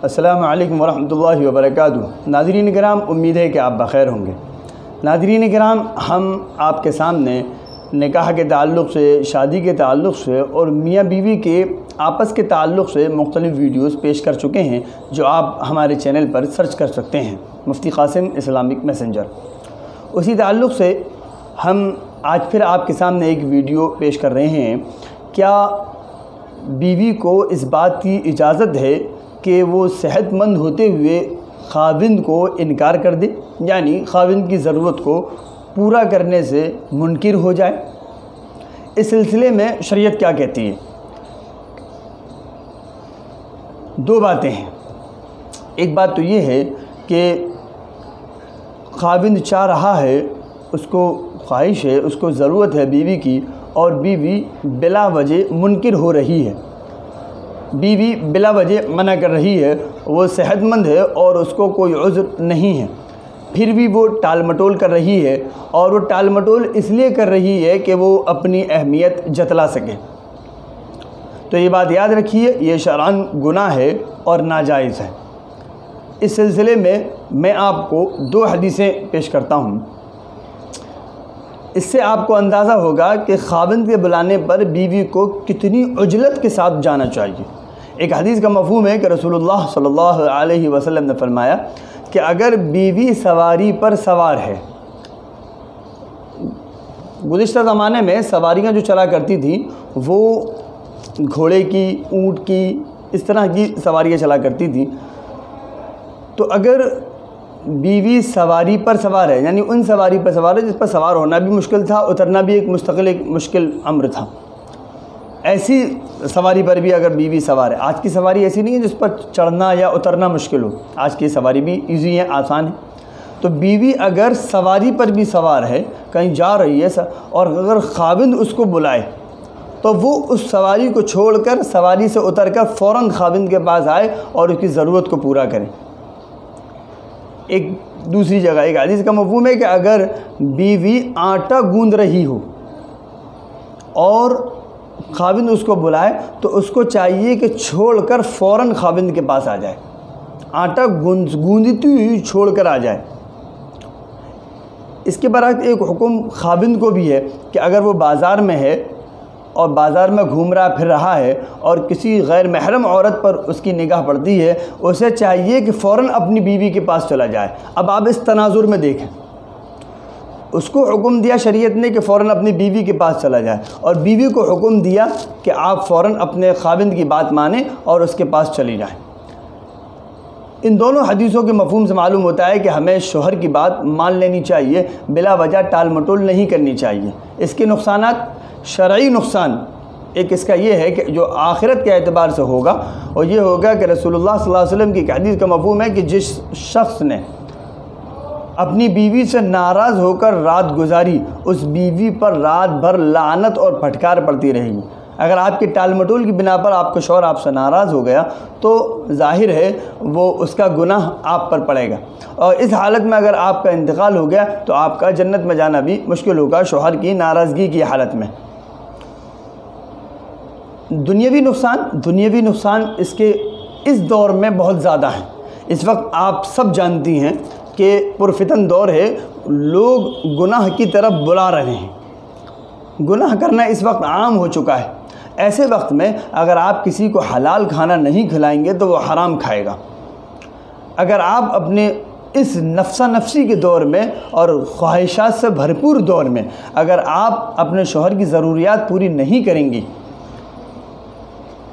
السلام علیکم ورحمۃ اللہ وبرکاتہ۔ ناظرین کرام، امید ہے کہ آپ بخیر ہوں گے۔ ناظرین کرام، ہم آپ کے سامنے نکاح کے تعلق سے، شادی کے تعلق سے اور میاں بیوی کے آپس کے تعلق سے مختلف ویڈیوز پیش کر چکے ہیں جو آپ ہمارے چینل پر سرچ کر سکتے ہیں، مفتی قاسم اسلامک میسنجر۔ اسی تعلق سے ہم آج پھر آپ کے سامنے ایک ویڈیو پیش کر رہے ہیں۔ کیا بیوی کو اس بات کی اجازت ہے کہ وہ صحت مند ہوتے ہوئے خاوند کو انکار کر دے، یعنی خاوند کی ضرورت کو پورا کرنے سے منکر ہو جائے؟ اس سلسلے میں شریعت کیا کہتی ہے؟ دو باتیں ہیں۔ ایک بات تو یہ ہے کہ خاوند چاہ رہا ہے، اس کو خواہش ہے، اس کو ضرورت ہے بیوی کی، اور بیوی بلا وجہ منکر ہو رہی ہے، بیوی بلا وجہ منع کر رہی ہے، وہ صحت مند ہے اور اس کو کوئی عذر نہیں ہے، پھر بھی وہ ٹال مٹول کر رہی ہے، اور وہ ٹال مٹول اس لیے کر رہی ہے کہ وہ اپنی اہمیت جتلا سکے۔ تو یہ بات یاد رکھیے، یہ شرعاً گناہ ہے اور ناجائز ہے۔ اس سلسلے میں آپ کو دو حدیثیں پیش کرتا ہوں۔ اس سے آپ کو اندازہ ہوگا کہ خاوند کے بلانے پر بیوی کو کتنی عجلت کے ساتھ جانا چاہیے۔ ایک حدیث کا مفہوم ہے کہ رسول اللہ صلی اللہ علیہ وسلم نے فرمایا کہ اگر بیوی سواری پر سوار ہے، گزشتہ زمانے میں سواریاں جو چلا کرتی تھیں وہ گھوڑے کی، اونٹ کی، اس طرح کی سواریاں چلا کرتی تھیں، تو اگر بیوی سواری پر سوار ہے، یعنی ان سواری پر سوار ہے جس پر سوار ہونا بھی مشکل تھا، اترنا بھی ایک مشکل امر تھا، ایسی سواری پر بھی اگر بیوی سوار ہے، آج کی سواری ایسی نہیں ہے جس پر چڑھنا یا اترنا مشکل ہو، آج کی سواری بھی ایزی ہے، آسان ہے، تو بیوی اگر سواری پر بھی سوار ہے، کہیں جا رہی ہے، اور اگر خاوند اس کو بلائے تو وہ اس سواری کو چھوڑ کر، سواری سے اتر کر فوراً خاوند کے پاس آئے اور اس کی ضرورت کو پورا کرے۔ ایک دوسری جگہ ایک حدیث کا مفہوم ہے کہ اگر بیوی آٹا گوندھ رہی ہو اور خاوند اس کو بلائے تو اس کو چاہیے کہ چھوڑ کر فوراً خاوند کے پاس آ جائے، آٹا گوندھتی ہوئی چھوڑ کر آ جائے۔ اس کے برعکس ایک حکم خاوند کو بھی ہے کہ اگر وہ بازار میں ہے اور بازار میں گھوم رہا پھر رہا ہے اور کسی غیر محرم عورت پر اس کی نگاہ پڑتی ہے، اسے چاہیے کہ فوراً اپنی بیوی کے پاس چلا جائے۔ اب آپ اس تناظر میں دیکھیں، اس کو حکم دیا شریعت نے کہ فوراً اپنی بیوی کے پاس چلا جائے، اور بیوی کو حکم دیا کہ آپ فوراً اپنے خاوند کی بات مانیں اور اس کے پاس چلی جائیں۔ ان دونوں حدیثوں کے مفہوم سے معلوم ہوتا ہے کہ ہمیں شوہر کی بات مان لینی چاہیے، بلا وجہ ٹال مٹول نہیں کرنی چاہیے۔ اس کے نقصانات، شرعی نقصان ایک اس کا یہ ہے کہ جو آخرت کے اعتبار سے ہوگا، اور یہ ہوگا کہ رسول اللہ صلی اللہ علیہ وسلم کی ایک حدیث کا مفہوم ہے کہ جس شخص نے اپنی بیوی سے ناراض ہو کر رات گزاری، اس بیوی پر رات بھر لعنت اور پھٹکار پڑتی رہے گی۔ اگر آپ کی ٹال مٹول کی بنا پر آپ کا شوہر آپ سے ناراض ہو گیا تو ظاہر ہے وہ اس کا گناہ آپ پر پڑے گا، اور اس حالت میں اگر آپ کا انتقال ہو گیا تو آپ کا جنت میں جانا بھی مشکل ہوگا شوہر کی ناراضگی کی حالت میں۔ دنیاوی نقصان اس دور میں بہت زیادہ ہیں۔ اس وقت آپ سب جانتی ہیں کہ پرفتن دور ہے، لوگ گناہ کی طرف بلا رہے ہیں، گناہ کرنا اس وقت عام ہو چکا ہے۔ ایسے وقت میں اگر آپ کسی کو حلال کھانا نہیں کھلائیں گے تو وہ حرام کھائے گا۔ اگر آپ اپنے اس نفسا نفسی کے دور میں اور خواہشات سے بھرپور دور میں اگر آپ اپنے شوہر کی ضروریات پوری نہیں کریں گی،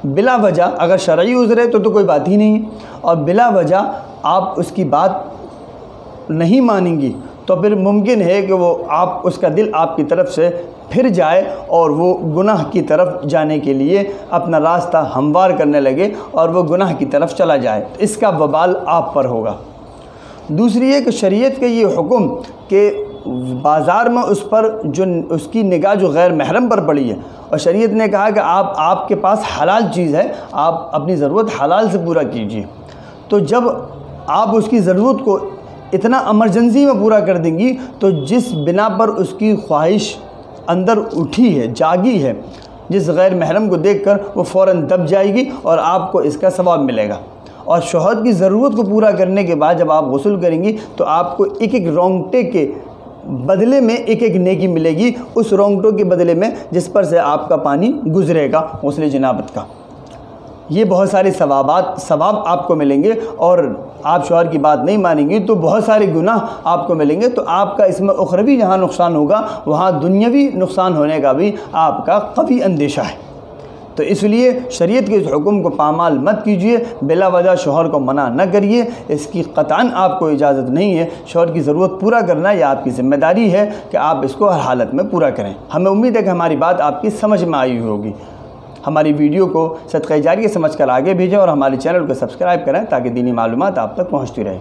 بلا وجہ، اگر شرعی عذر ہے تو کوئی بات ہی نہیں ہے، اور بلا وجہ آپ اس کی بات نہیں مانیں گی تو پھر ممکن ہے کہ اس کا دل آپ کی طرف سے پھر جائے اور وہ گناہ کی طرف جانے کے لیے اپنا راستہ ہموار کرنے لگے اور وہ گناہ کی طرف چلا جائے، اس کا وبال آپ پر ہوگا۔ دوسری یہ کہ شریعت کا یہ حکم کہ بازار میں اس پر جو اس کی نگاہ جو غیر محرم پر پڑی ہے، اور شریعت نے کہا کہ آپ کے پاس حلال چیز ہے، آپ اپنی ضرورت حلال سے پورا کیجیے، تو جب آپ اس کی ضرورت کو اتنا ایمرجنسی میں پورا کر دیں گی تو جس بنا پر اس کی خواہش اندر اٹھی ہے، جاگی ہے، جس غیر محرم کو دیکھ کر وہ فوراً دب جائے گی اور آپ کو اس کا ثواب ملے گا۔ اور شوہر کی ضرورت کو پورا کرنے کے بعد جب آپ غسل کریں گی تو آپ کو ایک ایک رونگٹے کے بدلے میں ایک ایک نیکی ملے گی، اس رونگٹوں کے بدلے میں جس پر سے آپ کا پانی گزرے گا غسل جنابت کا۔ یہ بہت سارے ثواب آپ کو ملیں گے، اور آپ شوہر کی بات نہیں مانیں گی تو بہت سارے گناہ آپ کو ملیں گے۔ تو آپ کا اس میں اخروی جہاں نقصان ہوگا وہاں دنیاوی نقصان ہونے کا بھی آپ کا قوی اندیشہ ہے۔ تو اس لیے شریعت کے اس حکم کو پامال مت کیجیے، بلا وجہ شوہر کو منع نہ کریے، اس کی قطعاً آپ کو اجازت نہیں ہے۔ شوہر کی ضرورت پورا کرنا یہ آپ کی ذمہ داری ہے کہ آپ اس کو ہر حالت میں پورا کریں۔ ہمیں امید ہے کہ ہماری بات آپ کی سمجھ میں آئی ہوگی۔ ہماری ویڈیو کو صدقہ جاریہ سمجھ کر آگے بھیجیں اور ہمارے چینل کو سبسکرائب کریں تاکہ دینی معلومات آپ تک پہنچتی رہیں۔